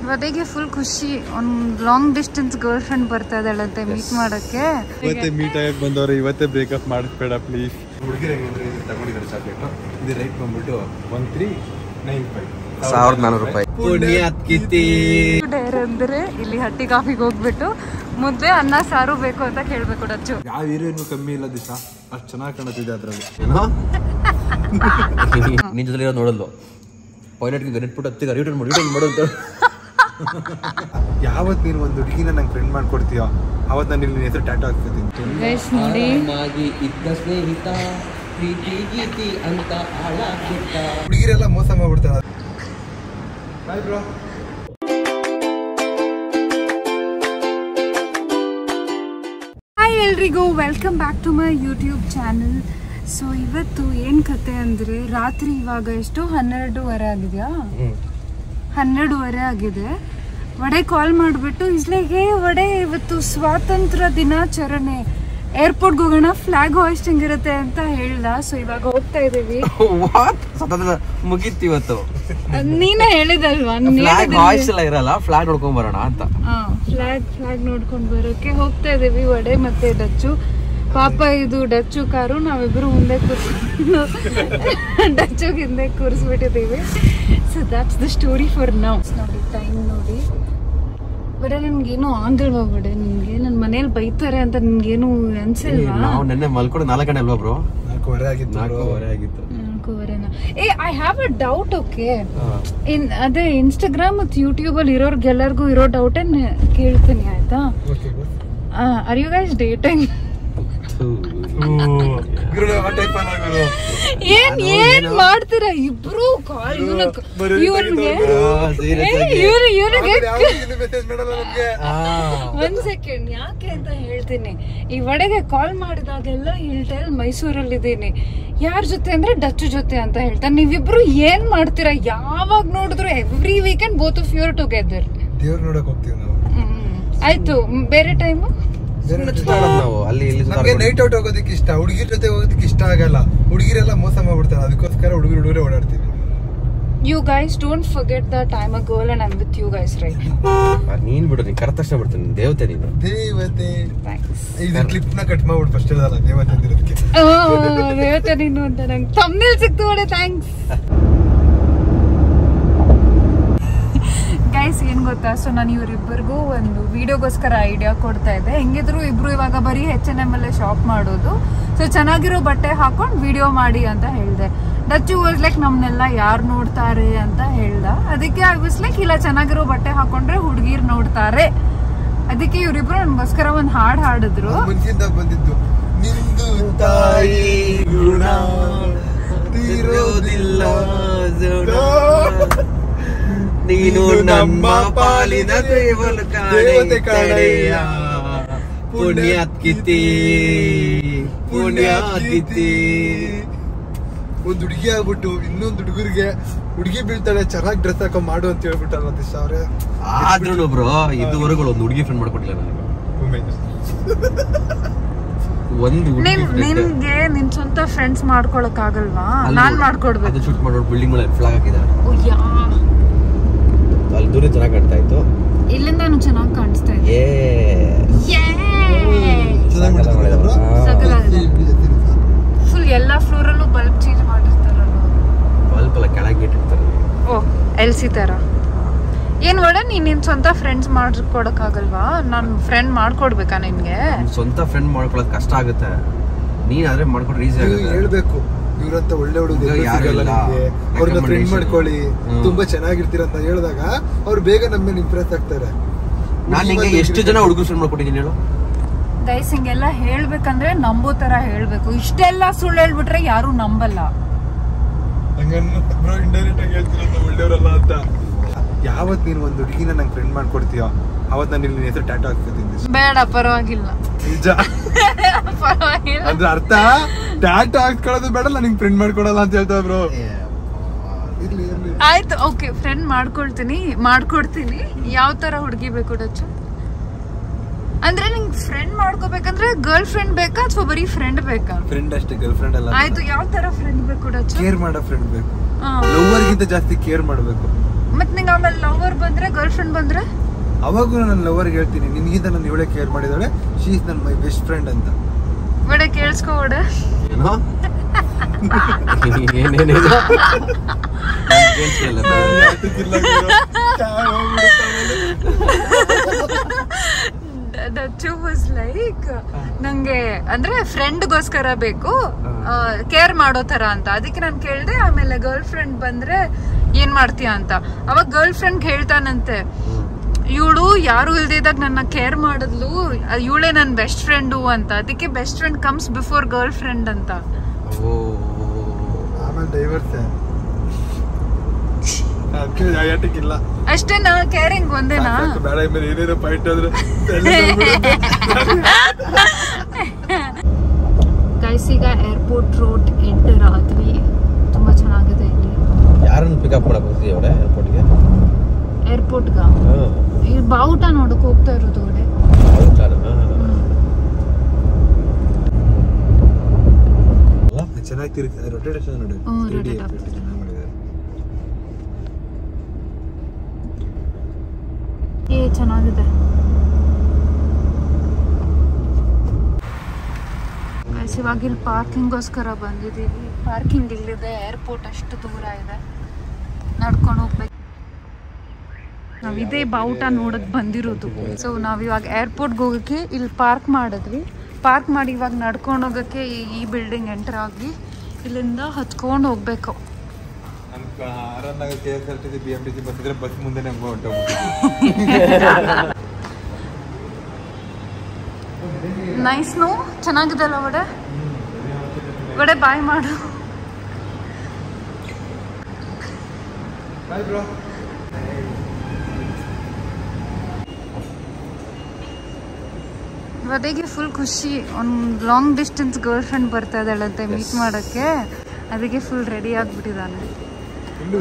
ವಧೆಗೆ full ಖುಷಿ. ಒಂದು long distance girl friend ಬರ್ತಾ ಇದ್ದಾಳಂತೆ ಮೀಟ್ ಮಾಡಕ್ಕೆ. ಇವತ್ತೇ ಮೀಟ್ ಆಗಕ್ಕೆ ಬಂದವ್ರೆ, ಇವತ್ತೇ ಬ್ರೇಕಪ್ ಮಾಡಿಸ್ಬೇಡ ಪ್ಲೀಸ್. ಹುಡುಗಿರ ತಗೊಂಡಿದ್ದಾರೆ ಚಾಕ್ಲೇಟ್. ಇದು ರೈಟ್ ಬಂದ್ಬಿಟ್ಟು 1395 1400 ರೂಪಾಯಿ. ಅಂದ್ರೆ ಇಲ್ಲಿ ಹಟ್ಟಿ ಕಾಫಿಗೆ ಹೋಗ್ಬಿಟ್ಟು ಮುದ್ದೆ ಅನ್ನ ಸಾರು ಬೇಕು ಅಂತ ಕೇಳ್ಬೇಕು ಡಚ್ಚು. ಯಾವ ಹೀರೋಯಿನ್ ಕಮ್ಮಿ ಇಲ್ಲ ದಿವಸ, ಅಷ್ಟು ಚೆನ್ನಾಗಿ ಕಾಣುತ್ತಿದೆ ಅದ್ರಲ್ಲಿ. ನಿನ್ ಜೊತೆ ನೋಡಲ್ಲು ಪೈಲಟ್ಗೆ ಗಣಿಟ್ಬಿಟ್ಟು ಹತ್ತಿಗೆ ರಿಟರ್ನ್ ಮಾಡೋದು. ಯಾವತ್ ನೀನು ಒಂದು ಹುಡುಗಿನ ನಂಗೆ ಫ್ರೆಂಡ್ ಮಾಡ್ಕೊಡ್ತೀಯೋ ಅವತ್ತು ನಾನು ಇಲ್ಲಿ ಹೆಸರು ಟ್ಯಾಟೂ ಹಾಕ್ತಿದ್ದೀನಿ. ಹುಡುಗಿರೆಲ್ಲ ಮೋಸ ಮಾಡ್ಬಿಡ್ತಾರೆ. Bye bro. ಹಾಯ್ ಎಲ್ರಿಗೂ, welcome back to my YouTube channel. So ಇವತ್ತು ಏನು ಕತೆ ಅಂದರೆ, ರಾತ್ರಿ ಇವಾಗ ಎಷ್ಟು 12:30 ಆಗಿದೆಯಾ? 12:30 ಆಗಿದೆ. ವಡೆ ಕಾಲ್ ಮಾಡಿಬಿಟ್ಟು ಇಸ್ಲೆಗೆ ವಡೆ ಇವತ್ತು ಸ್ವಾತಂತ್ರ್ಯ ದಿನಾಚರಣೆ, ಏರ್ಪೋರ್ಟ್ಗೆ ಹೋಗೋಣ, ಫ್ಲಾಗ್ ಹಾಯಿಸ್ಟಿಂಗ್ ಇರುತ್ತೆ ಅಂತ ಹೇಳ್ದ. ಸೊ ಇವಾಗ ಹೋಗ್ತಾ ಇದೀವಿ. ಮುಗೀತಿ ಇವತ್ತು. ನೀನೇ ಹೇಳಿದಲ್ವಾ, ಇರಲ್ಲ, ಫ್ಲಾಗ್ ನೋಡ್ಕೊಂಡ್ ಬರೋಣ ಅಂತ. ಫ್ಲಾಗ್ ನೋಡ್ಕೊಂಡ್ ಬರೋಕೆ ಹೋಗ್ತಾ ಇದೀವಿ. ವಡೆ ಮತ್ತೆ ಡಚ್ಚು. ಪಾಪ ಇದು ಡಚ್ಚು ಕಾರು, ನಾವಿಬ್ರು ಮುಂದೆ ಡಚ್ಚುಗೆ ಹಿಂದೆ ಕೂರಿಸ್ಬಿಟ್ಟಿದ್ದೀವಿ. So that's the story for now. ನೋಡಿ ಟೈಮ್ ನೋಡಿ. ಬಡ ನನ್ಗೇನು ಆಗಲ್ವಾ ಬಡೆ? ನಿನ್ಗೆ ನನ್ನ ಮನೇಲಿ ಬೈತಾರೆ ಅಂತ ನಿನ್ಗೇನು ಅನ್ಸಲ್ವಾ? ನಾವು ನೆನ್ನೆ ಮಲ್ಕೊಂಡು 4 ಗಂಟೆ ಅಲ್ವಾ ಬ್ರೋ? 4:15 ಆಗಿತ್ತು. 4:15. I have a doubt. Okay, ಅದೇ ಇನ್ಸ್ಟಾಗ್ರಾಮ್ ಮತ್ತು ಯೂಟ್ಯೂಬ್ ಅಲ್ಲಿ ಇರೋರ್ಗೆಲ್ಲರಿಗೂ ಇರೋ ಡೌಟ್ ಕೇಳ್ತೀನಿ, ಆಯ್ತಾ? Are you guys dating? ಏನ್ ಮಾಡ್ತೀರಾ ಇಬ್ರು? ಒಂದ್ ಸೆಕೆಂಡ್, ಯಾಕೆ ಅಂತ ಹೇಳ್ತೀನಿ. ಈ ವಡೆಗೆ ಕಾಲ್ ಮಾಡಿದಾಗೆಲ್ಲ ಹೇಳ್ತಾ ಮೈಸೂರಲ್ಲಿದ್ದೀನಿ, ಯಾರ ಜೊತೆ ಅಂದ್ರೆ ಡಚ್ಚು ಜೊತೆ ಅಂತ ಹೇಳ್ತಾರೆ. ನೀವಿಬ್ರು ಏನ್ ಮಾಡ್ತೀರಾ? ಯಾವಾಗ ನೋಡಿದ್ರು every weekend both of you are together. ದೇವ್ರ ನೋಡಕ್ ಹೋಗ್ತೀವಿ ನಾವು. ಆಯ್ತು, ಬೇರೆ ಟೈಮು ನೈಟ್ ಔಟ್ ಹೋಗೋದಕ್ಕೆ ಇಷ್ಟ, ಹುಡುಗಿರ ಜೊತೆ ಹೋಗೋದಕ್ಕೆ ಇಷ್ಟ ಆಗಲ್ಲ. ಹುಡುಗಿರೆಲ್ಲ ಮೋಸ ಮಾಡ್ಬಿಡ್ತಾರೆ, ಅದಕ್ಕೋಸ್ಕರ ಹುಡುಗರೇ ಓಡಾಡ್ತೀವಿ. You guys don't forget that I'm a girl and I'm with you guys, right? ನೀನ್ ಬಿಡು, ನೀನ್ ಕರೆದ ತಕ್ಷಣ ಬಿಡ್ತೀನಿ. ದೇವತೆ ನೀನು. ದೇವತೆ. ಇದು ಕ್ಲಿಪ್ ನ ಕಟ್ ಮಾಡ್ಬಿಟ್ಟು ಫಸ್ಟ್ ಹೇಳಲ್ಲ ದೇವತೆ ಅಂದಿರೋದಕ್ಕೆ. ದೇವತೆ ನೀನು ಅಂತ ನಂಗೆ ಥಂಬ್ನೇಲ್ ಸಿಕ್ತು ಒಳ್ಳೆ. Thanks guys. ಏನ್ ಗೊತ್ತಾ, ಸೊ ನಾನು ಇವರಿಬ್ಬರಿಗೂ ಒಂದು ವಿಡಿಯೋಗೋಸ್ಕರ ಐಡಿಯಾ ಕೊಡ್ತಾ ಇದ್ದೆ. ಹೆಂಗಿದ್ರು ಇಬ್ರು ಇವಾಗ ಬರೀ H&M ಅಲ್ಲೇ ಶಾಪ್ ಮಾಡೋದು, ಸೊ ಚೆನ್ನಾಗಿರೋ ಬಟ್ಟೆ ಹಾಕೊಂಡು ವಿಡಿಯೋ ಮಾಡಿ ಅಂತ ಹೇಳಿದೆ. ಡಚ್ಚು ವಾಸ್ ಲೈಕ್ ನಮ್ನೆಲ್ಲ ಯಾರು ನೋಡ್ತಾರೆ ಅಂತ ಹೇಳ್ದ. ಅದಕ್ಕೆ ಐ ವಾಸ್ ಲೈಕ್ ಇಲ್ಲ, ಚೆನ್ನಾಗಿರೋ ಬಟ್ಟೆ ಹಾಕೊಂಡ್ರೆ ಹುಡುಗಿರ್ ನೋಡ್ತಾರೆ. ಅದಕ್ಕೆ ಇವರಿಬ್ರು ನನ್ಗೋಸ್ಕರ ಒಂದು ಹಾಡು ಹಾಡಿದ್ರು. ಬಂದಿದ್ದು ನಿಂದು ತಾಯಿ ಗುಣ ತೀರೋದಿಲ್ಲ, ನೀನು ನಮ್ಮ ಪಾಲಿನ ದೇವತೆ ಕಾಣೆಯ, ಪುಣ್ಯಾತ್ಕಿತಿ ಪುಣ್ಯಾತ್ಕಿತಿ. ಒಂದ್ ಹುಡುಗಿ ಆಗ್ಬಿಟ್ಟು ಇನ್ನೊಂದು ಹುಡುಗರಿಗೆ ಹುಡುಗಿ ಬೀಳ್ತಾಳೆ, ಚೆನ್ನಾಗಿ ಡ್ರೆಸ್ ಹಾಕೋ ಮಾಡು ಅಂತ ಹೇಳ್ಬಿಟ್ಟಲ್ಲ ದಿಶಾ ಅವ್ರೆ. ಆದ್ರೂ ಬ್ರೋ ಇದುವರೆಗೂ ಒಂದು ಹುಡುಗಿ ಫ್ರೆಂಡ್ ಮಾಡ್ಕೊಟ್ಟಿಲ್ಲ ನನಗೆ. ನಿನ್ಗೆ ನಿನ್ ಸ್ವಂತ ಫ್ರೆಂಡ್ಸ್ ಮಾಡ್ಕೊಳಕ್ ಆಗಲ್ವಾ? ನಾನ್ ಮಾಡ್ಕೊಡ್ಬೇಕು. ಶೂಟ್ ಮಾಡೋ ಬಿಲ್ಡಿಂಗ್ ಮೇಲೆ ಫ್ಲಾಗ್ ಹಾಕಿದ್ದಾರೆ. ಅಲ್ಲಿ ದೂರ ಚೆನ್ನಾಗಿ ಕಾಣ್ತಾ ಇತ್ತು, ಇಲ್ಲಿಂದಾನು ಚೆನ್ನಾಗಿ ಕಾಣಿಸ್ತಾ ಇದೆ. ಫುಲ್ ಎಲ್ಲಾ ಫ್ಲೋರ್ ಅಲ್ಲೂ ಬಲ್ಬ್ ಚೇಂಜ್ ಮಾಡಿರ್ತಾರಲ್ಲ. ಬಲ್ಬ್ ಎಲ್ಲ ಕೆಳಗೆ ಇಟ್ಟಿರ್ತಾರೆ. ಓ LC ತರ. ಏನ್ ಒಡ ನಿನ್ ಸ್ವಂತ ಫ್ರೆಂಡ್ಸ್ ಮಾಡ್ಕೊಡಕ್ ಆಗಲ್ವಾ? ನಾನ್ ಫ್ರೆಂಡ್ ಮಾಡ್ಕೊಡ್ಬೇಕಾ ನಿನ್ಗೆ? ಸ್ವಂತ ಫ್ರೆಂಡ್ ಮಾಡ್ಕೊಳಕ್ ಕಷ್ಟ ಆಗುತ್ತೆ, ನೀನ್ ಆದ್ರೆ ಮಾಡ್ಕೊಡ್ರೆ ಈಸಿ ಆಗುತ್ತೆ. ಹೇಳ್ಬೇಕು ಇವ್ರಂತ ಒಳ್ಳೆ ಹುಡುಗ ಯಾರಿಲ್ಲ, ಅವ್ರನ್ನ ಫ್ರೆಂಡ್ ಮಾಡ್ಕೊಳ್ಳಿ, ತುಂಬಾ ಚೆನ್ನಾಗಿರ್ತೀರ ಅಂತ ಹೇಳಿದಾಗ ಅವ್ರು ಬೇಗ ನಮ್ಮ ಮೇಲೆ ಇಂಪ್ರೆಸ್ ಆಗ್ತಾರೆ. ನಾನ್ ನಿಂಗೆ ಎಷ್ಟು ಜನ ಹುಡುಗರು ಫ್ರೆಂಡ್ ಮಾಡ್ಕೊಟ್ಟಿದ್ದೀನಿ ಹೇಳು? ಗೈಸ್, ಹಿಂಗೆಲ್ಲ ಹೇಳ್ಬೇಕಂದ್ರೆ ನಂಬೋ ತರ ಹೇಳ್ಬೇಕು. ಇಷ್ಟೆಲ್ಲ ಸುಳ್ಳು ಹೇಳ್ಬಿಟ್ರೆ ಯಾರು ನಂಬಲ್ಲ. ಇಂಡೈರೆಕ್ಟ್ ಆಗಿ ಹೇಳ್ತೀರ ಒಳ್ಳೆಯವರಲ್ಲ ಅಂತ. ಯಾವತ್ ನೀನು ಒಂದು ಹುಡುಗಿನ ನಂಗೆ ಫ್ರೆಂಡ್ ಮಾಡ್ಕೊಡ್ತೀಯೋ ಅವತ್ ನಾನು ಇಲ್ಲಿ ಹೆಸರು ಟ್ಯಾಟೂ ಹಾಕ್ತಿದ್ದೀನಿ. ಬೇಡ, ಪರವಾಗಿಲ್ಲ. ನಿಜ, ಅದ್ರ ಅರ್ಥ ಟ್ಯಾಟೂ ಹಾಕ್ಕೊಳ್ಳೋದು ಬೇಡ, ನಿಂಗೆ ಫ್ರೆಂಡ್ ಮಾಡ್ಕೊಡಲ್ಲ ಅಂತ ಹೇಳ್ತಾ ಬ್ರೋ. ಆಯ್ತು, ಓಕೆ, ಫ್ರೆಂಡ್ ಮಾಡ್ಕೊಡ್ತೀನಿ. ಯಾವ ತರ ಹುಡುಗಿ ಬೇಕು ಡಚ್ಚು? ಅಂದ್ರೆ ನಿಂಗೆ ಫ್ರೆಂಡ್ ಮಾಡ್ಕೋಬೇಕಂದ್ರೆ ಗರ್ಲ್ ಫ್ರೆಂಡ್ ಬೇಕಾ ಅಥವಾ ಬರೀ ಫ್ರೆಂಡ್ ಬೇಕಾ? ಫ್ರೆಂಡ್ ಅಷ್ಟೇ, ಗರ್ಲ್ ಫ್ರೆಂಡ್ ಅಲ್ಲ. ಆಯ್ತು, ಯಾವ ತರ ಫ್ರೆಂಡ್ ಬೇಕು ಡಚ್ಚು? ಕೇರ್ ಮಾಡೋ ಫ್ರೆಂಡ್ ಬೇಕು, ಲವರ್ ಗಿಂತ ಜಾಸ್ತಿ ಕೇರ್ ಮಾಡಬೇಕು. ಮತ್ ನಿಂಗೆ ಆಮೇಲೆ ಲವರ್ ಬಂದ್ರೆ ಗರ್ಲ್ ಫ್ರೆಂಡ್ ಅವಾಗೂ ನನ್ನ ಲವರ್ಗೆ ಹೇಳ್ತೀನಿ, ನಿನ್ಗಿಂತ ನಾನು ಇವಳೆ ಕೇರ್ ಮಾಡಿದಾಳೆ, ಶೀ ಇಸ್ ನನ್ನ ಮೈ ಬೆಸ್ಟ್ ಫ್ರೆಂಡ್ ಅಂತ. ಒಡೆ ಕೇಳಿಸ್ಕೋ ಒಡೆ. ಏನೋ ಏನೇನೇನೋ ದಚ್ಚು ವಾಸ್ ಲೈಕ್ ನಂಗೆ ಅಂದ್ರೆ ಫ್ರೆಂಡ್ಗೋಸ್ಕರ ಬೇಕು, ಕೇರ್ ಮಾಡೋ ತರ ಅಂತ. ಅದಕ್ಕೆ ನಾನು ಕೇಳ್ದೆ. ಆಮೇಲೆ ಗರ್ಲ್ ಫ್ರೆಂಡ್ ಬಂದ್ರೆ ಏನ್ ಮಾಡ್ತೀಯ ಅಂತ. ಅವಾಗ ಗರ್ಲ್ ಫ್ರೆಂಡ್ ಹೇಳ್ತಾನಂತೆ, ಇವಳು ಯಾರು ಇಲ್ದಿದಾಗ ನನ್ನ ಕೇರ್ ಮಾಡಿದ್ಲು, ಇವಳೇ ನನ್ನ ಬೆಸ್ಟ್ ಫ್ರೆಂಡು ಅಂತ. ಅದಕ್ಕೆ best friend comes before girl friend ಅಂತ. ಆಮೇಲೆ ಡೈವರ್ಸ್ ಇಲ್ಲ ಅಷ್ಟೇನಾ? ಕೇರಿಂಗ್ ಒಂದೇನಾ? ಬೇಡ ಮೇಲೆ ಏನೇನೋ ಪಾಯಿಂಟ್ ಆದ್ರೆ ಗೈಸ್, ಈಗ ಏರ್ಪೋರ್ಟ್ ರೋಡ್ ಎಂಟರ್ ಆದ್ವಿ. ತುಂಬಾ ಚೆನ್ನಾಗಿದೆ ಇಲ್ಲಿ. ಯಾರನ್ನು ಪಿಕಪ್ ಮಾಡಕ್ ಹೋಗ್ತೀವಿ ಅವಳೆ ಏರ್ಪೋರ್ಟ್ಗೆ? ಏರ್ಪೋರ್ಟ್ಗ ಇಲ್ಲಿ ಬಾವುಟ ನೋಡಕ್ ಹೋಗ್ತಾ ಇರೋದು ಅವಳೆ. ಚೆನ್ನಾಗಿ ತಿರುಗಿ ರೊಟೇಷನ್ ನೋಡಿ. ಚೆನ್ನಾಗಿದೆ. ಇವಾಗ ಇಲ್ಲಿ ಪಾರ್ಕಿಂಗ್ಗೋಸ್ಕರ ಬಂದಿದ್ದೀವಿ. ಪಾರ್ಕಿಂಗ್ ಇಲ್ಲಿದೆ, ಏರ್ಪೋರ್ಟ್ ಅಷ್ಟು ದೂರ ಇದೆ, ನಡ್ಕೊಂಡು ಹೋಗ್ಬೇಕು. ನಾವು ಇದೇ ಬಾವುಟ ನೋಡಕ್ ಬಂದಿರೋದು. ಸೊ ನಾವಿವಾಗ ಏರ್ಪೋರ್ಟ್ಗೆ ಹೋಗೋಕ್ಕೆ ಇಲ್ಲಿ ಪಾರ್ಕ್ ಮಾಡಿದ್ವಿ. ಪಾರ್ಕ್ ಮಾಡಿ ಇವಾಗ ನಡ್ಕೊಂಡು ಹೋಗೋಕ್ಕೆ ಈ ಬಿಲ್ಡಿಂಗ್ ಎಂಟರ್ ಆಗಿ ಇಲ್ಲಿಂದ ಹತ್ಕೊಂಡು ಹೋಗ್ಬೇಕು. ನೈಸ್ ನೋ, ಚೆನ್ನಾಗಿದೆಲ್ಲ ವಡೆ. ವಡೆ ಬಾಯ್ ಮಾಡು. ವಡೆಗೆ ಫುಲ್ ಖುಷಿ. ಒಂದು ಲಾಂಗ್ ಡಿಸ್ಟೆನ್ಸ್ ಗರ್ಲ್ ಫ್ರೆಂಡ್ ಬರ್ತಾ ಇದ್ದಾಳಂತೆ ಮೀಟ್ ಮಾಡೋಕ್ಕೆ. ಅದಕ್ಕೆ ಫುಲ್ ರೆಡಿ ಆಗಿಬಿಟ್ಟಿದ್ದಾನೆ.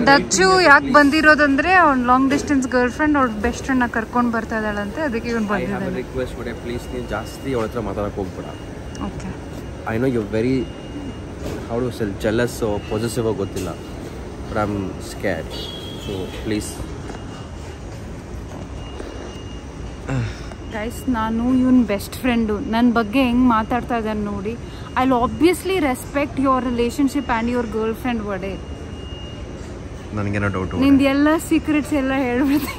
ಡಚ್ಚು ಯಾಕೆ ಬಂದಿರೋದಂದ್ರೆ ಅವ್ನು ಲಾಂಗ್ ಡಿಸ್ಟೆನ್ಸ್ ಗರ್ಲ್ ಫ್ರೆಂಡ್ ಅವ್ಳ ಬೆಸ್ಟ್ ಫ್ರೆಂಡ್ನ ಕರ್ಕೊಂಡು ಬರ್ತಾ ಇದ್ದಾಳಂತೆ. ಅದಕ್ಕೆ ಇವನು ಬಂದಿದ್ದಾನೆ. ರಿಕ್ವೆಸ್ಟ್ ಮಾಡಿ ಪ್ಲೀಸ್, ನೀವು ಜಾಸ್ತಿ ಅವಳ ಹತ್ರ ಮಾತಾಡಕ್ಕೆ ಹೋಗ್ಬೇಡ. Okay, I know you very how to sell jealous possessive ಗೊತ್ತಿಲ್ಲ, but I am scared. So please. Guys, ನಾನು ಇವನ್ ಬೆಸ್ಟ್ ಫ್ರೆಂಡು. ನನ್ನ ಬಗ್ಗೆ ಹೆಂಗೆ ಮಾತಾಡ್ತಾ ಇದ್ದಾನೆ ನೋಡಿ. I will obviously respect your relationship and your girl friend. Vada, ನನಗೇನೋ ಡೌಟ್. ನಿಂದು ಎಲ್ಲ ಸೀಕ್ರೆಟ್ಸ್ ಎಲ್ಲ ಹೇಳ್ಬಿಡ್ತೀನಿ.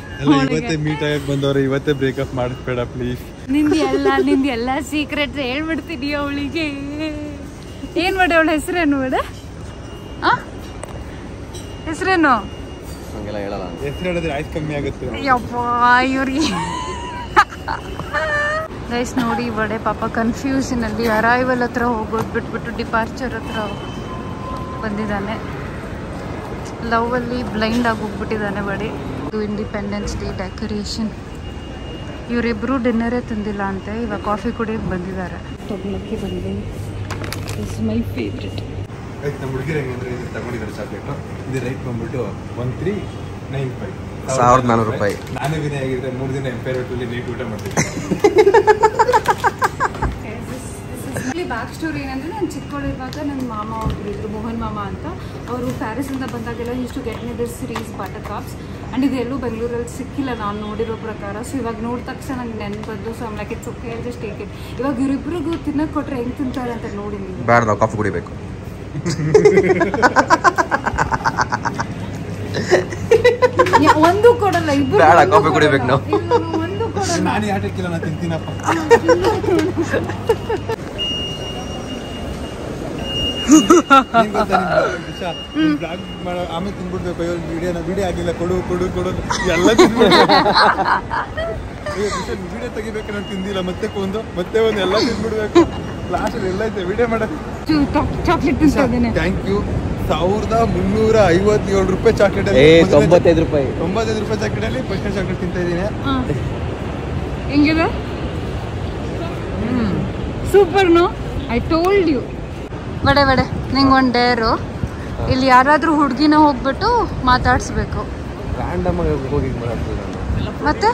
ಇವತ್ತೇ ಮೀಟ್ ಆಗಿ ಬಂದವ್ರೆ, ಇವತ್ತೇ ಬ್ರೇಕಪ್ ಮಾಡಿಸ್ಬೇಡ ಪ್ಲೀಸ್. ನಿಂದು ಎಲ್ಲ ಸೀಕ್ರೆಟ್ಸ್ ಹೇಳ್ಬಿಡ್ತೀನಿ ಅವಳಿಗೆ. ಏನು ವಡೆ ಅವಳ ಹೆಸರೇನು? ವಡೆ ಹೆಸರೇನು? ಹಂಗೆಲ್ಲ ಹೇಳಲ್ಲ. ಹೆಸರು ಹೇಳಿದ್ರೆ ಆಯ್ತು ಕಮ್ಮಿ ಆಗುತ್ತೆ. ಯಪ್ಪಾ ಇವ್ರಿಗೆ. ಗೈಸ್ ನೋಡಿ, ವಡೆ ಪಾಪ ಕನ್ಫ್ಯೂಷನಲ್ಲಿ ಅರೈವಲ್ ಹತ್ರ ಹೋಗೋದು ಬಿಟ್ಬಿಟ್ಟು ಡಿಪಾರ್ಚರ್ ಹತ್ರ ಬಂದಿದ್ದಾನೆ. ಲವ್ವಲ್ಲಿ ಬ್ಲೈಂಡ್ ಆಗಿ ಹೋಗ್ಬಿಟ್ಟಿದ್ದಾನೆ ವಡೆ. ಇದು ಇಂಡಿಪೆಂಡೆನ್ಸ್ ಡೇ ಡೆಕೋರೇಷನ್. ಇವರಿಬ್ಬರು ಡಿನ್ನರೇ ತಿಂದಿಲ್ಲ ಅಂತೆ, ಇವಾಗ ಕಾಫಿ ಕುಡಿಯೋಕೆ ಬಂದಿದ್ದಾರೆ. ತೊಗೊಳಕ್ಕೆ ಬಂದೆ. It's my favourite. ನಮ್ಮ ಹುಡುಗಿರು ಹೆಂಗಂದ್ರೆ ಇದು ತಗೊಂಡಿದ್ದಾರೆ ಚಾಕ್ಲೇಟು. ಇದು ರೈಟ್ ಬಂದ್ಬಿಟ್ಟು 1395 ₹1400. ನಾನು ವಿನಯ ಆಗಿದ್ರೆ 3 ದಿನ ಎಂಪೈರ್ ಹೋಟೆಲ್ ನೈಟ್ ಊಟ ಮಾಡ್ತೀನಿ. ಬ್ಯಾಕ್ ಸ್ಟೋರಿ ಏನಂದರೆ, ನಾನು ಚಿಕ್ಕವಳಿರುವಾಗ ನನ್ನ ಮಾಮ ಒಬ್ಬರು ಇದ್ರು, ಮೋಹನ್ ಮಾಮ ಅಂತ. ಅವರು ಪ್ಯಾರಿಸಿಂದ ಬಂದಾಗೆಲ್ಲ ಇಷ್ಟು get me this series butter cups. And ಇದು ಎಲ್ಲೂ ಬೆಂಗಳೂರಲ್ಲಿ ಸಿಕ್ಕಿಲ್ಲ ನಾನು ನೋಡಿರೋ ಪ್ರಕಾರ. ಸೊ ಇವಾಗ ನೋಡಿದ ತಕ್ಷಣ ನಂಗೆ ನೆನ್ಪು ಬಂದು. So like it's okay, just take it. ಇವಾಗ ಇವರಿಬ್ಬರಿಗೂ ತಿನ್ನಕ್ಕೆ ಕೊಟ್ಟರೆ ಹೆಂಗೆ ತಿಂತಾರೆ ಅಂತ ನೋಡಿ ನೀವು. ಬೇಡ, ನಾವು ಕಾಫಿ ಕುಡಿಬೇಕು. ಒಂದು ಕೊಡಲ್ಲ, ಇಬ್ಬರು ಕಾಫಿ ಕುಡಿಬೇಕು ನಾವು. ಒಂದು ಕೊಡಲ್ಲ. ನಾನು ಯಾಟಕ್ಕಿಲ್ಲ, ನಾನು ತಿಂತೀನಪ್ಪ. ಆಮೇಲೆ ತಿನ್ಬಿಡ್ಬೇಕು. ವಿಡಿಯೋ ಆಗಿಲ್ಲ, ಕೊಡು ಕೊಡು ಕೊಡು ಎಲ್ಲ ವಿಡಿಯೋ ತೆಗಿಬೇಕು. ನಾನು ತಿಂದಿಲ್ಲ, ಮತ್ತೆ ಒಂದು ಎಲ್ಲ ತಿನ್ಬಿಡ್ಬೇಕು. ಲಾಸ್ಟ್ ಎಲ್ಲ ಐತೆ ವಿಡಿಯೋ ಮಾಡೋದು. Chocolate thank you. ₹1357 chocolate. ₹95 chocolate ಅಲ್ಲಿ ಫಸ್ಟ್ ಚಾಕ್ಲೇಟ್ ತಿಂತಾ ಇದ್ದೀನಿ. ಹೆಂಗಿದೆ? Super no, I told you. ವಡೆ ನಿಂಗೆ ಒಂದು ಡೇರು. ಇಲ್ಲಿ ಯಾರಾದರೂ ಹುಡುಗಿನ ಹೋಗ್ಬಿಟ್ಟು ಮಾತಾಡಿಸ್ಬೇಕು. ಮತ್ತೆ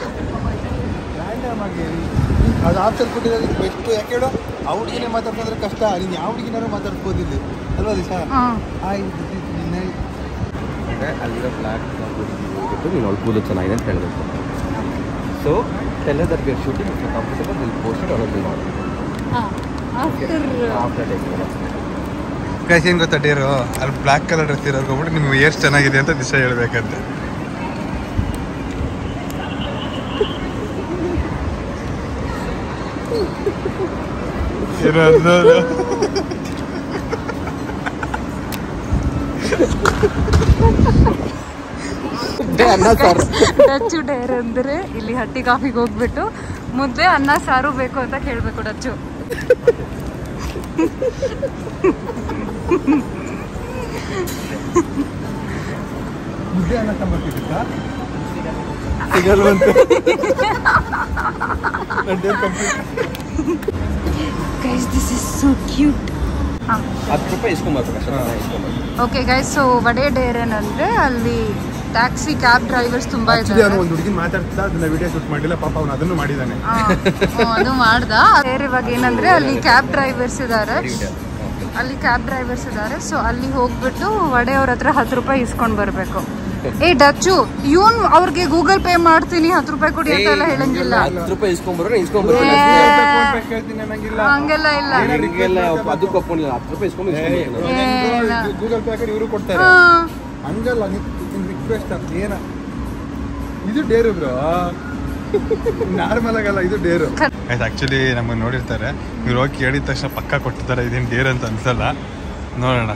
ಅದು ಆಪ್ಷನ್ ಕೊಟ್ಟಿರೋದು ಬೆಸ್ಟ್. ಯಾಕೆ ಹೇಳು, ಆ ಹುಡುಗಿನೇ ಮಾತಾಡ್ಕೊಂಡ್ರೆ ಕಷ್ಟ. ನೀನು ಯಾವ ಹುಡುಗಿನಾರು ಮಾತಾಡ್ಬೋದಿಲ್ಲ ಅಲ್ವಾ ದಿಶಾ? ಅಲ್ಲಿರೋ ಫ್ಲಾಟ್ ಹೋಗ್ಬಿಟ್ಟು ನೀನು ಅವ್ಳ ಕೂದಲು ಚೆನ್ನಾಗಿದೆ ಅಂತ ಹೇಳಬೇಕು. So So tell her that we are shooting. If you're comfortable, we'll post it or we'll not. After taking it. Guys ಏನು ಗೊತ್ತಾ ಡೇರು ಅಲ್ಲಿ ಬ್ಲ್ಯಾಕ್ ಕಲರ್ ಡ್ರೆಸ್ ಇರೋದು ಹೋಗ್ಬಿಟ್ಟು ನಿಮ್ಗೆ ಏರ್ಸ್ ಚೆನ್ನಾಗಿದೆ ಅಂತ ದಿವಸ ಹೇಳ್ಬೇಕಂತೆ. ಡಚ್ಚು ಡೇರ್ ಅಂದ್ರೆ ಇಲ್ಲಿ ಹಟ್ಟಿ ಕಾಫಿಗೆ ಹೋಗ್ಬಿಟ್ಟು ಮುದ್ದೆ ಅನ್ನ ಸಾರು ಬೇಕು ಅಂತ ಕೇಳ್ಬೇಕು ಡಚ್ಚು. ಮುದ್ದೆ ಅನ್ನ ಸಾಂಬಾರ್ ಸಿಗಲ್ವಂತೆ. Guys, this is so cute. ₹10 ಇಸ್ಕೊಂಬರ್ಬೇಕು. ಓಕೆ ಗೈಸ್, ಸೊ ವಡೆ ಡೇರ್ ಏನಂದ್ರೆ ಅಲ್ಲಿ ಟ್ಯಾಕ್ಸಿ ಕ್ಯಾಬ್ ಡ್ರೈವರ್ಸ್ ತುಂಬಾ ಇದ್ದಾರೆ. ಒಂದು ಹುಡುಗಿ ಮಾತಾಡ್ತಾ ಅದನ್ನ ವಿಡಿಯೋ ಶೂಟ್ ಮಾಡಿಲ್ಲ, ಪಾಪ ಅವನು ಅದನ್ನು ಮಾಡಿದ್ದಾನೆ. ಅದು ಮಾಡ್ದ. ಬೇರೆ ಇವಾಗ ಏನಂದ್ರೆ ಅಲ್ಲಿ ಕ್ಯಾಬ್ ಡ್ರೈವರ್ಸ್ ಇದ್ದಾರೆ, ಸೊ ಅಲ್ಲಿ ಹೋಗ್ಬಿಟ್ಟು ವಡೆ ಅವ್ರ ಹತ್ರ ₹10 ಇಸ್ಕೊಂಡ್ ಬರ್ಬೇಕು. ಏ ಡಚ್ಚು, ಇವನ್ ಅವ್ರಿಗೆ ಗೂಗಲ್ ಪೇ ಮಾಡ್ತೀನಿ ₹10 ಕೊಡಿ ಅಂತ ಎಲ್ಲ ಹೇಳಂಗಿಲ್ಲ. ₹10 ಇಸ್ಕೊಂಡ್ಬರೋ ಹಂಗೆಲ್ಲ ಇಲ್ಲ. ಅದಕ್ಕೆ ಒಪ್ಕೊಂಡಿಲ್ಲ. ₹10 ಇಸ್ಕೊಂಡು ಗೂಗಲ್ ಪೇ ಹಾಕಿ ಇವರು ಕೊಡ್ತಾರೆ. ಹಂಗಲ್ಲ, ರಿಕ್ವೆಸ್ಟ್ ಅಂತ ಏನ ಇದು ಡೇರು ಬ್ರೋ, ನಾರ್ಮಲ್ ಆಗಲ್ಲ, ಇದು ಡೇರು. ಆಕ್ಚುಲಿ ನಮ್ಮನ್ನು ನೋಡಿರ್ತಾರೆ, ಇವ್ರು ಹೋಗಿ ಕೇಳಿದ ತಕ್ಷಣ ಪಕ್ಕ ಕೊಟ್ಟಿದ್ದಾರೆ. ಇದೇನು ಡೇರ್ ಅಂತ ಅನ್ಸಲ್ಲ, ನೋಡೋಣ.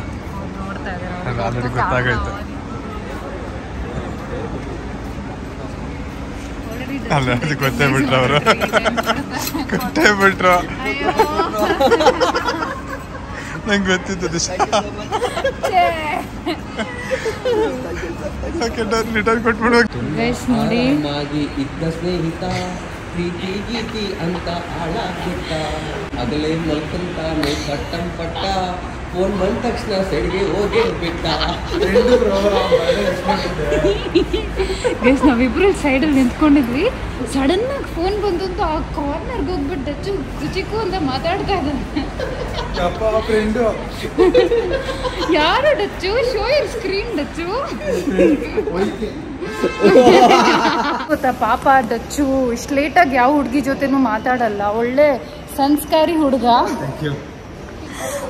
ಆಲ್ರೆಡಿ ಗೊತ್ತಾಗೈತೆ. ಅಲ್ಲ, ಅದು ಗೊತ್ತೇ ಬಿಟ್ರು ಅವರು, ನಂಗೆ ಗೊತ್ತಿತ್ತು ದಿವಸ. ರಿಟರ್ನ್ ಕೊಟ್ಬಿಡು. ನೋಡಿ, ಇದ್ದ ಸ್ನೇಹಿತ ಪ್ರೀತಿ ಗೀತಿ ಅಂತ ಆಳ ಕೊಟ್ಟ, ಅಗಲೇ ಮಲ್ಕಂತಾನೆ ಪಟ್ಟಂ ಪಟ್ಟ, ಫೋನ್ ಬಂದ ತಕ್ಷಣ ಸೈಡ್ಗೆ ಹೋಗೇ ಬಿಟ್ಟ. ಗೈಸ್, ನಾವಿಬ್ರು ಸೈಡಲ್ಲಿ ನಿಂತ್ಕೊಂಡಿದ್ವಿ, ಸಡನ್ ಆಗಿ ಫೋನ್ ಬಂತು ಅಂತ ಆ ಕಾರ್ನರ್ಗೆ ಹೋಗ್ಬಿಟ್ಟು ಡಚ್ಚು ಕುಚಿಕು ಅಂತ ಮಾತಾಡ್ತಾ ಇದ್ದಾನೆ. ಯಾರು Dutch? Show your screen Dutch. ಗೊತ್ತಾ ಪಾಪ ಡಚ್ಚು ಇಷ್ಟು ಲೇಟಾಗಿ ಯಾವ ಹುಡುಗಿ ಜೊತೆನೂ ಮಾತಾಡಲ್ಲ, ಒಳ್ಳೆ ಸಂಸ್ಕಾರಿ ಹುಡುಗ.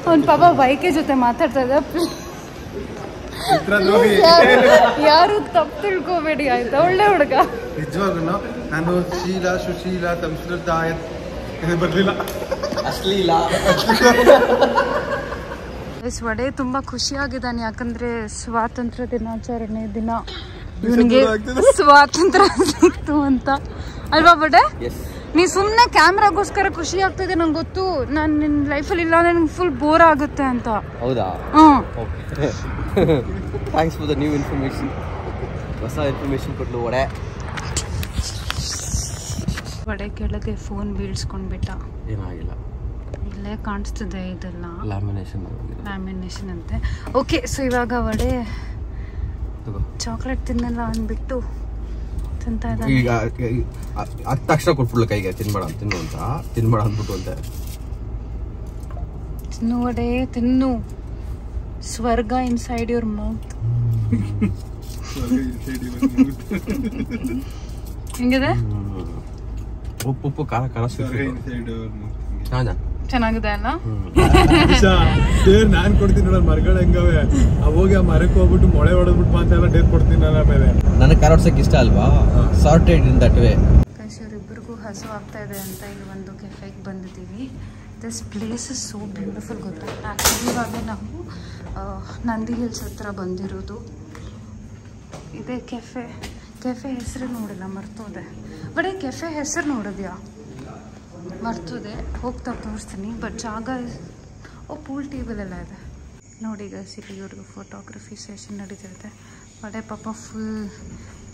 ಅವ್ನ ಪಾಪ ಬೈಕೆ ಜೊತೆ ಮಾತಾಡ್ತಾ ಇದ್ದ. ಯಾರು ತಪ್ಪು ತಿಳ್ಕೋಬೇಡಿ ಆಯ್ತಾ, ಒಳ್ಳೆ ಹುಡುಗ. ನಿಜವಾಗೂ ನಾನು ಶೀಲಾ ಸುಶೀಲ ಸಂಸ್ಕೃತ ಬರ್ಲಿಲ್ಲ, ಅಶ್ಲೀಲ. ವಡೆ ತುಂಬಾ ಖುಷಿಯಾಗಿದ್ದಾನೆ, ಯಾಕಂದ್ರೆ ಸ್ವಾತಂತ್ರ್ಯ ದಿನಾಚರಣೆ ದಿನ ಇವನಿಗೆ ಸ್ವಾತಂತ್ರ್ಯ ಸಿಕ್ತು ಅಂತ ಅಲ್ವಾ ಬಡೆ? ನೀ ಸುಮ್ಮನೆ ಕ್ಯಾಮ್ರಾಗೋಸ್ಕರ ಖುಷಿ ಆಗ್ತಿದೆ ನಂಗೆ ಗೊತ್ತು. ನಾನು ನಿನ್ನ ಲೈಫಲ್ಲಿ ಇಲ್ಲ, ನನಗೆ ಫುಲ್ ಬೋರ್ ಆಗುತ್ತೆ ಅಂತ. ಹೌದಾ? Thanks for the new information. ಹೊಸ ಇನ್ಫಾರ್ಮೇಶನ್ ಕೊಟ್ಲು ವಡೆ. ವಡೆ ಕೆಳಗೆ ಫೋನ್ ಬೀಳ್ಸ್ಕೊಂಡ್ಬಿಟ್ಟ. ಏನಾಗಿಲ್ಲ, ಇಲ್ಲೇ ಕಾಣಿಸ್ತಿದೆ ಇದೆಲ್ಲ ಲ್ಯಾಮಿನೇಷನ್ ಅಂತೆ. ಓಕೆ, ಸೊ ಇವಾಗ ವಡೆ ಚಾಕ್ಲೇಟ್ ತಿನ್ನಲ್ಲ ಅಂದ್ಬಿಟ್ಟು ತಿಂತಾ ಇದ್ದಾನೆ. ಈಗ ಅದ ತಕ್ಷಣ ಕೊಟ್ಬಿಡ್ಲು ಕೈಗೆ, ತಿನ್ಬೇಡ ಅಂದ್ಬಿಟ್ಟು ಅಂತ. ತಿನ್ನು ವಡೆ ತಿನ್ನು, ಸ್ವರ್ಗ ಇನ್ಸೈಡ್ ಯುವರ್ ಮೌತ್. ಹೆಂಗಿದೆ? ಉಪ್ಪು ಖಾರ ಖಾರ ಚೆನ್ನಾಗಿದೆ ಅಲ್ಲ? ನಾನ್ ಕೊಡ್ತೀನಿ ನೋಡ, ಮರಗಳು ಹೆಂಗವೆ ಹೋಗಿ ಆ ಮರಕ್ಕೆ ಹೋಗ್ಬಿಟ್ಟು ಮೊಳೆ ಹೊಡೆದ್ಬಿಟ್ಟು ಮಾತೆಲ್ಲ ಡೇರ್ ಕೊಡ್ತೀನಿ ಆಮೇಲೆ. ನನಗೆ ಖಾರ ಹೊಡ್ಸಕ್ಕೆ ಇಷ್ಟ ಅಲ್ವಾ, ಸಾರ್ಟೆಡ್ ಇನ್ ದಟ್ ವೇ. ಇವರಿಬ್ಬರಿಗೂ ಹಸು ಆಗ್ತಾ ಇದೆ ಅಂತ ಇಲ್ಲಿ ಒಂದು ಕೆಫೆಗೆ ಬಂದಿದ್ದೀವಿ. This place is so beautiful. ಗೊತ್ತಾ, ಆ್ಯಕ್ಚುಲಿ ಇವಾಗ ನಾವು ನಂದಿ ಹಿಲ್ಸ್ ಹತ್ರ ಬಂದಿರೋದು. ಇದೇ ಕೆಫೆ ಹೆಸರು ನೋಡಿಲ್ಲ, ಮರ್ತೋದೆ. ಬಟ್ ಈ ಕೆಫೆ ಹೆಸರು ನೋಡಿದ್ಯಾ? ಮರ್ತೋದೆ, ಹೋಗ್ತಾ ತೋರಿಸ್ತೀನಿ. ಬಟ್ ಜಾಗ ಪೂಲ್ ಟೇಬಲ್ ಎಲ್ಲ ಇದೆ ನೋಡಿ. ಗೈಸ್, ಇಲ್ಲಿ ಇವ್ರಿಗೆ ಫೋಟೋಗ್ರಫಿ ಸೆಷನ್ ನಡೀತಿರುತ್ತೆ. ಬಡೆ ಪಾಪ ಫುಲ್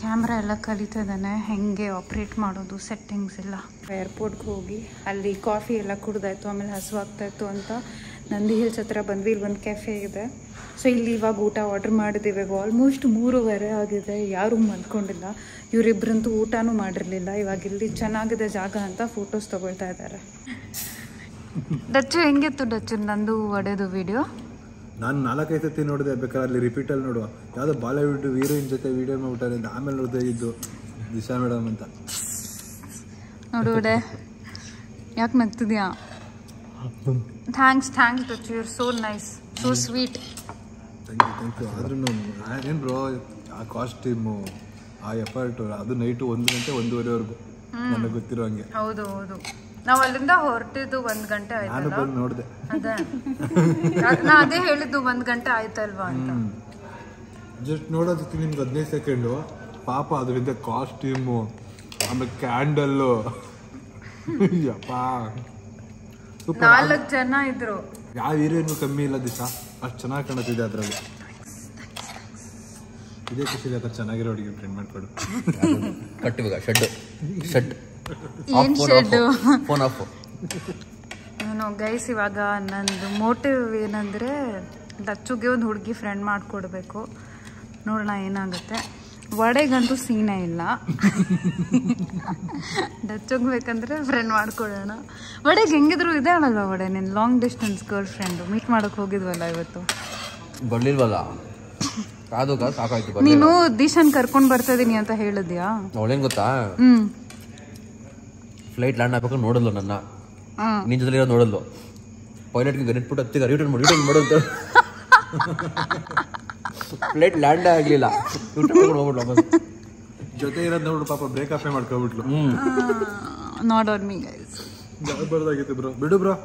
ಕ್ಯಾಮ್ರಾ ಎಲ್ಲ ಕಲಿತಾ ಇದ್ದಾನೆ, ಹೆಂಗೆ ಆಪ್ರೇಟ್ ಮಾಡೋದು, ಸೆಟ್ಟಿಂಗ್ಸ್ ಎಲ್ಲ. ಏರ್ಪೋರ್ಟ್ಗೆ ಹೋಗಿ ಅಲ್ಲಿ ಕಾಫಿ ಎಲ್ಲ ಕುಡ್ದಾಯ್ತು, ಆಮೇಲೆ ಹಸುವಾಗ್ತಾಯಿತ್ತು ಅಂತ ನಂದಿ ಹಿಲ್ಸ್ ಹತ್ರ ಬಂದ್ವಿ. ಇಲ್ಲಿ ಒಂದು ಕೆಫೆ ಇದೆ. ಸೊ ಇಲ್ಲಿ ಇವಾಗ ಊಟ ಆರ್ಡ್ರ್ ಮಾಡಿದ್ದೀವಿ. ಆಲ್ಮೋಸ್ಟ್ 3:30 ಆಗಿದೆ, ಯಾರೂ ಮಲ್ಕೊಂಡಿಲ್ಲ. ಇವರಿಬ್ಬರಂತೂ ಊಟನೂ ಮಾಡಿರಲಿಲ್ಲ. ಇವಾಗ ಇಲ್ಲಿ ಚೆನ್ನಾಗಿದೆ ಜಾಗ ಅಂತ ಫೋಟೋಸ್ ತೊಗೊಳ್ತಾ ಇದ್ದಾರೆ. ಡಚ್ಚು ಹೆಂಗಿತ್ತು ಡಚ್ಚು ನಂದು ವಡೆದು ವಿಡಿಯೋ? ನಾನು 4-5 ಸತಿ ನೋಡಿದೆ, ಬೇಕಾದ್ರೆ ಅಲ್ಲಿ ರಿಪೀಟಲ್ಲಿ ನೋಡುವ. ಯಾವುದೋ ಬಾಲಿವುಡ್ ಹೀರೋಯಿನ್ ಜೊತೆ ವಿಡಿಯೋ ಮಾಡ್ಬಿಟ್ಟಾರೆ ಅಂತ. ಆಮೇಲೆ ನೋಡಿದೆ ಇದು ದಿಶಾ ಮೇಡಮ್ ಅಂತ. ನೋಡು ಒಡೆ ಯಾಕೆ ನಗ್ತಿದ್ಯಾ? Thanks Dachu, you are so nice, so sweet. Thank you. ಆದ್ರೂ ಏನು ಬ್ರೋ, ಆ ಕಾಸ್ಟ್ಯೂಮು, ಆ ಎಫರ್ಟು, ಅದು ನೈಟು 1 ಗಂಟೆ 1:30ವರೆಗೂ ನನಗೆ ಗೊತ್ತಿರೋ ಹಂಗೆ. ಹೌದು ನಾವು ಅಲ್ಲಿಂದ ಹೊರಟಿದ್ದು 1 ಗಂಟೆ ಆಯ್ತಲ್ಲ. ನಾನು ನೋಡಿದೆ, ನಾ ಅದೇ ಹೇಳಿದ್ದು 1 ಗಂಟೆ ಆಯ್ತಲ್ವಾ ಅಂತ. ಜಸ್ಟ್ ನೋಡೋದಕ್ಕೆ ನಿಮ್ಗೆ 15 ಸೆಕೆಂಡು, ಪಾಪ ಅದರಿಂದ ಕಾಸ್ಟ್ಯೂಮು, ಆಮೇಲೆ ಕ್ಯಾಂಡಲ್ಲು, ಯಪ್ಪ 4 ಜನ ಇದ್ರು. ಯಾವ ಹೀರೋಯಿನ್ಗೂ ಕಮ್ಮಿ ಇಲ್ಲ ದಿಶಾ, ಅಷ್ಟು ಚೆನ್ನಾಗಿ ಕಾಣುತ್ತಿದೆ ಅದರಲ್ಲಿ. ಇದೇ ಖುಷಿ ಆ ಥರ ಚೆನ್ನಾಗಿರೋ ಹುಡುಗಿ ಫ್ರೆಂಡ್ ಮಾಡ್ಕೊಡು. ಕಟ್ಟಿವಾಗ ಶೆಡ್ ಏನ್ ಶೆಡ್ಡು? Phone of. ಗೈಸ್, ಇವಾಗ ನಂದು ಮೋಟಿವ್ ಏನಂದರೆ ದಚ್ಚುಗೆ ಒಂದು ಹುಡುಗಿ ಫ್ರೆಂಡ್ ಮಾಡಿಕೊಡ್ಬೇಕು. ನೋಡೋಣ ಏನಾಗುತ್ತೆ. ವಡೆಗಂತೂ ಸೀನೇ ಇಲ್ಲ. ದಚ್ಚುಗೆ ಬೇಕಂದ್ರೆ ಫ್ರೆಂಡ್ ಮಾಡ್ಕೊಡೋಣ. ವಡೆಗೆ ಹೆಂಗಿದ್ರು ಇದೆ ಅಲ್ವಾ ವಡೆ, ನೀನು long distance girl friend meet ಮಾಡೋಕೆ ಹೋಗಿದ್ವಲ್ಲ ಇವತ್ತು. ಬರ್ಲಿಲ್ವಲ್ಲ, ಕಾದು ಸಾಕಾಯ್ತು. ನೀನು ದಿಶನ್ ಕರ್ಕೊಂಡು ಬರ್ತಾ ಇದೀನಿ ಅಂತ ಹೇಳಿದ್ಯಾ? ಅವಳೇನು ಗೊತ್ತಾ, ಫ್ಲೈಟ್ ಲ್ಯಾಂಡ್ ಆಗ್ಬೇಕು ನೋಡಲ್ಲು ನನ್ನ, ನಿನ್ನ ಜೊತೆ ಇರೋದು ನೋಡಲ್ಲು. ಪೈಲಟ್ಗೆ ಗಣಿಟ್ಬಿಟ್ಟು ಹತ್ತಿಗೆ ರಿಟರ್ನ್ ಮಾಡೋದು. ಫ್ಲೈಟ್ ಲ್ಯಾಂಡ್ ಆಗಲಿಲ್ಲ, ಹೋಗ್ಬಿಟ್ಲು. ಜೊತೆ ಇರೋದು ನೋಡು ಪಾಪ ಬ್ರೇಕಪ್ ಮಾಡ್ಕೊಬಿಟ್ಲು. Not on me guys. ಬರ್ದಾಗಿತ್ತು ಬ್ರೋ, ಬಿಡು ಬ್ರೋ,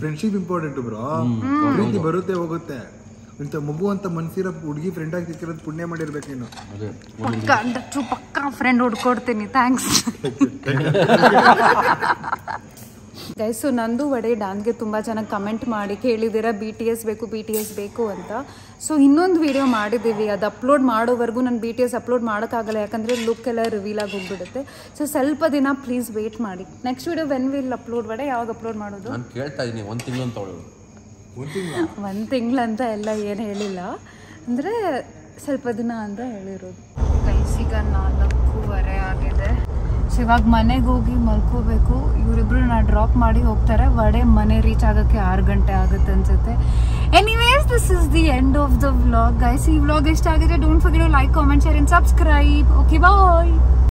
ಫ್ರೆಂಡ್ಶಿಪ್ ಇಂಪಾರ್ಟೆಂಟ್ ಬ್ರೋ. ಪ್ರೀತಿ ಬರುತ್ತೆ ಹೋಗುತ್ತೆ. ಇಂಥ ಮಗು ಅಂತ ಮನ್ಸಿರೋ ಹುಡುಗಿ ಫ್ರೆಂಡ್ ಆಗಿ ಸಿಕ್ಕಿರೋದು ಪುಣ್ಯ ಮಾಡಿರ್ಬೇಕು ನೀನು. ಪಕ್ಕ ಫ್ರೆಂಡ್ ಹುಡ್ಕೊಡ್ತೀನಿ. Thanks guys. ಸೊ ನಂದು ವಡೆ ಡ್ಯಾನ್ಸ್ಗೆ ತುಂಬ ಚೆನ್ನಾಗಿ ಕಮೆಂಟ್ ಮಾಡಿ ಕೇಳಿದ್ದೀರಾ BTS ಬೇಕು ಅಂತ. ಸೊ ಇನ್ನೊಂದು ವಿಡಿಯೋ ಮಾಡಿದ್ದೀವಿ, ಅದು ಅಪ್ಲೋಡ್ ಮಾಡೋವರೆಗೂ ನಾನು BTS ಅಪ್ಲೋಡ್ ಮಾಡೋಕ್ಕಾಗಲ್ಲ, ಯಾಕಂದರೆ ಲುಕ್ ಎಲ್ಲ ರಿವೀಲ್ ಆಗಿ ಹೋಗ್ಬಿಡುತ್ತೆ. ಸೊ ಸ್ವಲ್ಪ ದಿನ ಪ್ಲೀಸ್ ವೆಯ್ಟ್ ಮಾಡಿ. Next video when will upload vada, ಯಾವಾಗ ಅಪ್ಲೋಡ್ ಮಾಡೋದು? ನಾನು ಕೇಳ್ತಾ ಇದ್ದೀನಿ 1 ತಿಂಗಳು ಅಂತ. 1 ತಿಂಗಳಂತ ಎಲ್ಲ ಏನು ಹೇಳಿಲ್ಲ, ಅಂದರೆ ಸ್ವಲ್ಪ ದಿನ ಅಂತ ಹೇಳಿರೋದು. ಗೈಸ್, ಈಗ 4:15 ಆಗಿದೆ. ಸೊ ಇವಾಗ ಮನೆಗೆ ಹೋಗಿ ಮಲ್ಕೋಬೇಕು. ಇವರಿಬ್ರು ಡ್ರಾಪ್ ಮಾಡಿ ಹೋಗ್ತಾರೆ. ವಡೆ ಮನೆ ರೀಚ್ ಆಗೋಕ್ಕೆ 6 ಗಂಟೆ ಆಗುತ್ತೆ ಅನ್ಸುತ್ತೆ. Anyways, this is the end of the vlog guys. ಈ ವ್ಲಾಗ್ ಇಷ್ಟ ಆಗಿದೆ, don't forget to like, comment, share and subscribe. Okay, bye.